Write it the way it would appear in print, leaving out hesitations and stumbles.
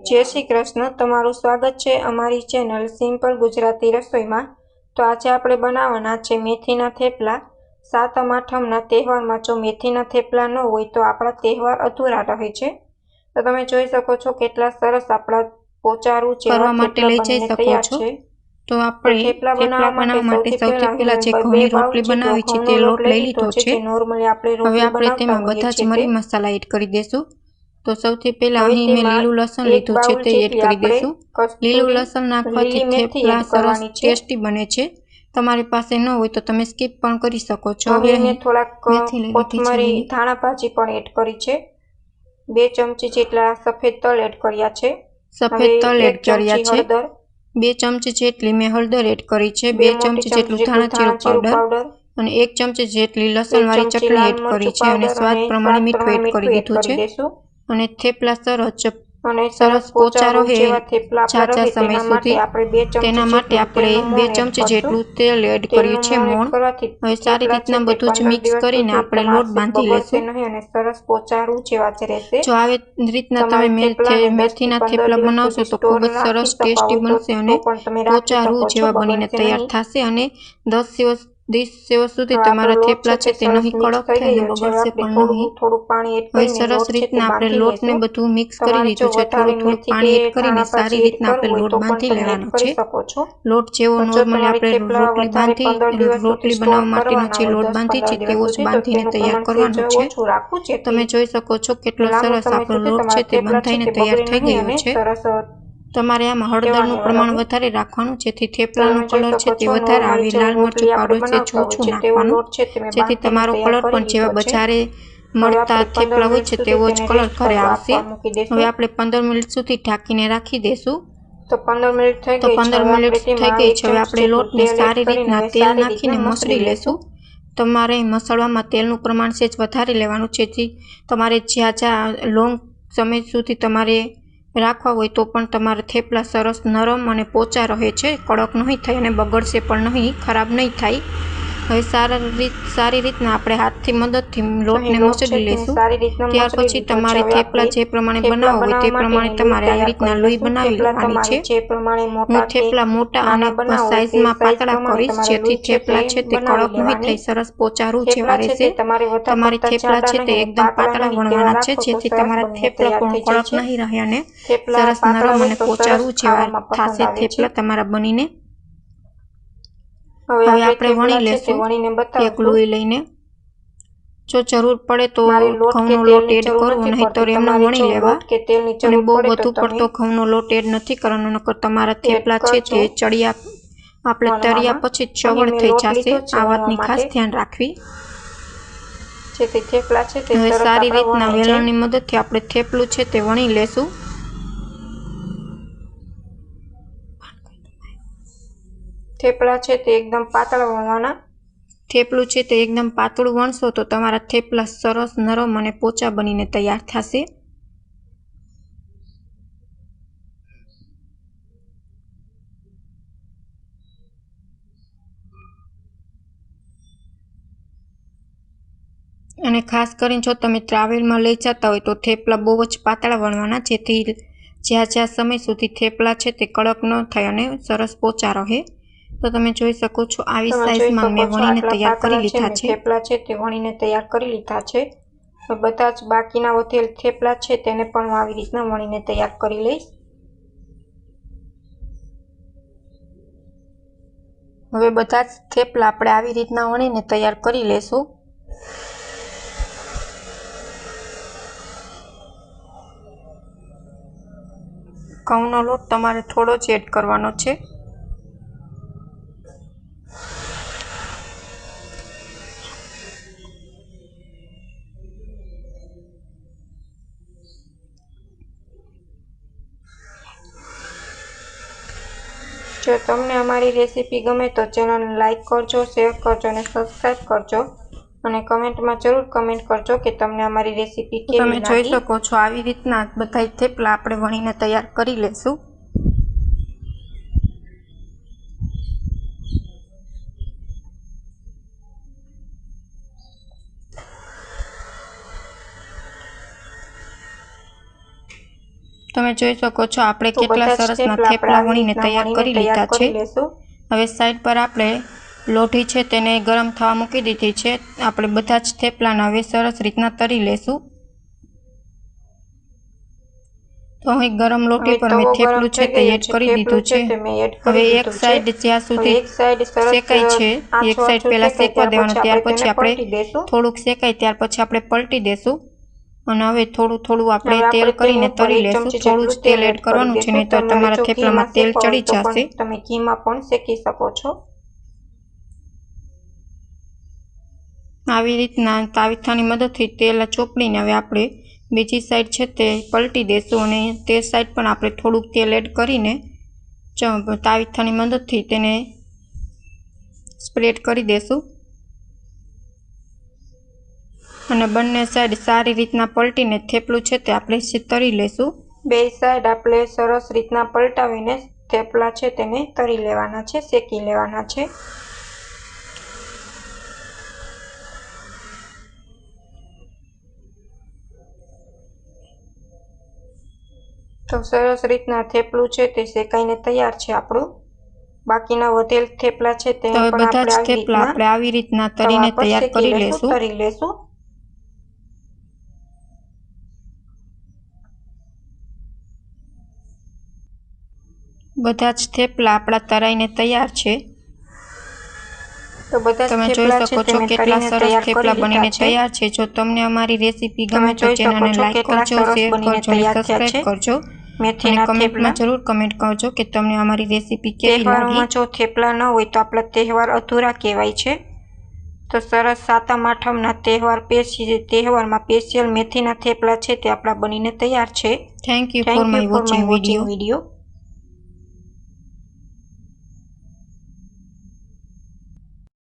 જય શ્રી કૃષ્ણ, તમારું સ્વાગત છે અમારી ચેનલ સિમ્પલ ગુજરાતી રસોઈમાં। તો આજે આપણે બનાવવાના છે મેથીના થેપલા। સાતમ આઠમના તહેવારમાં જો મેથીના થેપલા ન હોય તો આપણા તહેવાર અધૂરા રહે છે। તો તમે જોઈ શકો છો કેટલા સરસ આપણા પોચારું જેવા થેપલા બનીને તૈયાર છે। તો આપણે થેપલા બનાવવા માટે સૌથી પહેલા જે ઘઉંની રોટલી બનાવી છે તે લોટ લઈ લીધો છે, જે નોર્મલી આપણે રોટલી બનાવતા હોઈએ છીએ। મરી મસાલા એડ કરી દેશું। તો સૌથી પહેલા અહીં મેં લીલું લસણ લીધું છે તે એડ કરી દેશું। લીલું લસણ નાખવાથી થેપલા સરસ ટેસ્ટી બને છે। તમારી પાસે ન હોય તો તમે સ્કીપ પણ કરી શકો છો। હવે મેં થોડાક કોથમરી ધાણા ભાજી પણ એડ કરી છે। 2 ચમચી જેટલા સફેદ તલ એડ કર્યા છે। સફેદ તલ એડ કર્યા છે। 2 ચમચી જેટલી મેં હળદર એડ કરી છે। 2 ચમચી જેટલું ધાણા જીરું પાવડર અને 1 ચમચી જેટલી લસણવાળી ચટણી એડ કરી છે અને સ્વાદ પ્રમાણે મીઠું એડ કરી દીધું છે। અને થેપલા સરસ પોચા રહે ઝાઝા સમય સુધી, તેના માટે આપણે 2 ચમચી જેટલું તેલ એડ કર્યું છે મોણ। હવે સારી રીતના બધું જ મિક્સ કરીને આપણે લોટ બાંધી લેશું। જો આવી રીતના તમે મેથીના થેપલા બનાવશો તો ખૂબ જ સરસ ટેસ્ટી બનશે અને પોચા રૂ જેવા બનીને તૈયાર થશે અને 10 દિવસ સુધી તમારા થેપલા છે તે નહીં કડક થાય અને બગડશે પણ નહીં। હવે સરસ રીતના આપણે લોટને બધું મિક્સ કરી દીધું છે। થોડું પાણી એડ કરીને સારી રીતના આપણે લોટ બાંધી લેવાનો છે। લોટ જેવો નોર્મલી આપણે રોટલી બનાવવા માટેનો જે લોટ બાંધી છે તેવો જ બાંધીને તૈયાર કરવાનો છે। તમે જોઈ શકો છો કેટલો સરસ આપણો લોટ છે તે બંધાઈને તૈયાર થઈ ગયો છે। તમારે આમાં હળદરનું પ્રમાણ વધારે રાખવાનું, જેથી થેપલાનો કલર છે તે વધારે આવે। લાલ મરચું પાવડર છે ઓછું નાખવાનું, જેથી તમારો કલર પણ જેવા બજારે મળતા થેપલા હોય છે તેવો જ કલર ઘરે આવશે। હવે આપણે 15 મિનિટ સુધી ઢાંકીને રાખી દેશું। તો 15 મિનિટ થઈ ગઈ છે। હવે આપણે લોટને સારી રીતના તેલ નાખીને મસળી લેશું। તમારે મસળવામાં તેલનું પ્રમાણ સેજ વધારે લેવાનું, જેથી તમારે જ્યાં લોંગ સમય સુધી તમારે રાખવા હોય તો પણ તમારા થેપલા સરસ નરમ અને પોચા રહે છે, કડક નહીં થાય અને બગડશે પણ નહીં, ખરાબ નહીં થાય। હવે સારી રીતના આપણે હાથની મદદથી લોટને મસળી લેશું। ત્યાર પછી તમારે થેપલા જે પ્રમાણે બનાવવા હોય તે પ્રમાણે તમારે આવી રીતના લોઈ બનાવી લેવાની છે। હું થેપલા મોટા અને સાઈઝમાં પાતળા કરીશ, જેથી થેપલા છે તે કડક નહીં થાય, સરસ પોચા રૂ જેવા રહેશે। તમારી થેપલા છે તે એકદમ પાતળા વણવાના છે, જેથી તમારા થેપલા પણ કડક નહીં રહે અને સરસ નરમ અને પોચા રૂ જેવા થશે થેપલા તમારા બનીને। હવે આપણે વણી લેશું એક લોહી લઈને। જો જરૂર પડે તો ઘઉંનો લોટ એડ કરવો, નહીંતર એમને વણી લેવા। અને બહુ વધુ પડતો ઘઉંનો લોટ એડ નથી કરવાનો, નકર તમારા થેપલા છે તે આપણે તળ્યા પછી ચવડ થઈ જશે। આ વાતની ખાસ ધ્યાન રાખવી। હવે સારી રીતના વેલણની મદદથી આપણે થેપલું છે તે વણી લેશું। થેપલા છે તે એકદમ પાતળા વણવાના। થેપલું છે તે એકદમ પાતળું વણશો તો તમારા થેપલા સરસ નરમ અને પોચા બનીને તૈયાર થશે। અને ખાસ કરીને જો તમે ટ્રાવેલમાં લઈ જતા હોય તો થેપલા બહુ જ પાતળા વણવાના, જેથી જ્યાં સમય સુધી થેપલા છે તે કડક ન થાય અને સરસ પોચા રહે। તો તમે જોઈ શકો છો આવી સાઈઝમાં મેં વણીને તૈયાર કરી લીધા છે। થેપલા છે તે વણીને તૈયાર કરી લીધા છે। બધા જ બાકીના વધેલ થેપલા છે તેને પણ હું આવી રીતના વણીને તૈયાર કરી લઈશ। હવે બધા જ થેપલા આપણે આવી રીતના વણીને તૈયાર કરી લેશું। ઘઉંનો લોટ તમારે થોડો જ એડ કરવાનો છે। જો તમને અમારી રેસીપી ગમે તો ચેનલને લાઈક કરજો, શેર કરજો અને સબસ્ક્રાઈબ કરજો। અને કમેન્ટમાં જરૂર કમેન્ટ કરજો કે તમને અમારી રેસીપી કેવી લાગી। તમે જોઈ શકો છો આવી રીતના બધા થેપલા આપણે વણીને તૈયાર કરી લેશું। તમે તમે જોઈ શકો છો આપણે કેટલા સરસના થેપલા વણીને તૈયાર કરી લીધા છે। હવે સાઈડ પર આપણે લોઢી છે તેને ગરમ થવા મૂકી દીધી છે। આપણે બધા જ થેપલાને હવે સરસ રીતના તરી લેશું। તો અહીં ગરમ લોઢી પર મેં થેપલું છે તે એડ કરી દીધું છે। હવે એક સાઈડ જ્યાં સુધી શેકાય છે એક સાઈડ પહેલા શેકવા દેવાનું, ત્યાર પછી આપણે થોડુંક શેકાય ત્યાર પછી આપણે પલટી દેશું અને હવે થોડું થોડું આપણે તેલ કરીને તરી લેશું। થોડું જ તેલ એડ કરવાનું છે, નહીં તો તમારા થેપલામાં તેલ ચડી જશે। તમે ઘીમાં પણ શેકી શકો છો। આવી રીતના તાવીથાની મદદથી તેલ ચોપડીને હવે આપણે બીજી સાઈડ છે તે પલટી દેશું અને તે સાઈડ પણ આપણે થોડુંક તેલ એડ કરીને તાવીથાની મદદથી તેને સ્પ્રેડ કરી દેશું અને બંને સાઈડ સારી રીતના પલટીને થેપલું છે તે આપણે તરી લેશું। બે સાઈડ આપણે સરસ રીતના પલટાવીને થેપલા છે તેને તરી લેવાના છે, શેકી લેવાના છે। તો સરસ રીતના થેપલું છે તે શેકાઈને તૈયાર છે આપણું। બાકીના વધેલ થેપલા છે તે પણ બધા જ થેપલા આપણે આવી રીતના તરીને તૈયાર કરી લેશું। બધા જ થેપલા આપણા તરાઈને તૈયાર છે। તો બધા તમે જોઈ શકો છો કેટલા સરસ થેપલા બનીને તૈયાર છે। જો તમને અમારી રેસીપી ગમે તો ચેનલને લાઈક કરજો, શેર કરજો અને સબસ્ક્રાઇબ કરજો અને કમેન્ટમાં જરૂર કમેન્ટ કરજો કે તમને અમારી રેસીપી કેવી લાગી। તહેવારોમાં જો થેપલા ન હોય તો આપણા તહેવાર અધૂરા કહેવાય છે। તો સરસ સાતમ આઠમના તહેવારમાં સ્પેશિયલ મેથીના થેપલા છે તે આપણા બનીને તૈયાર છે। Thank you for my watching video.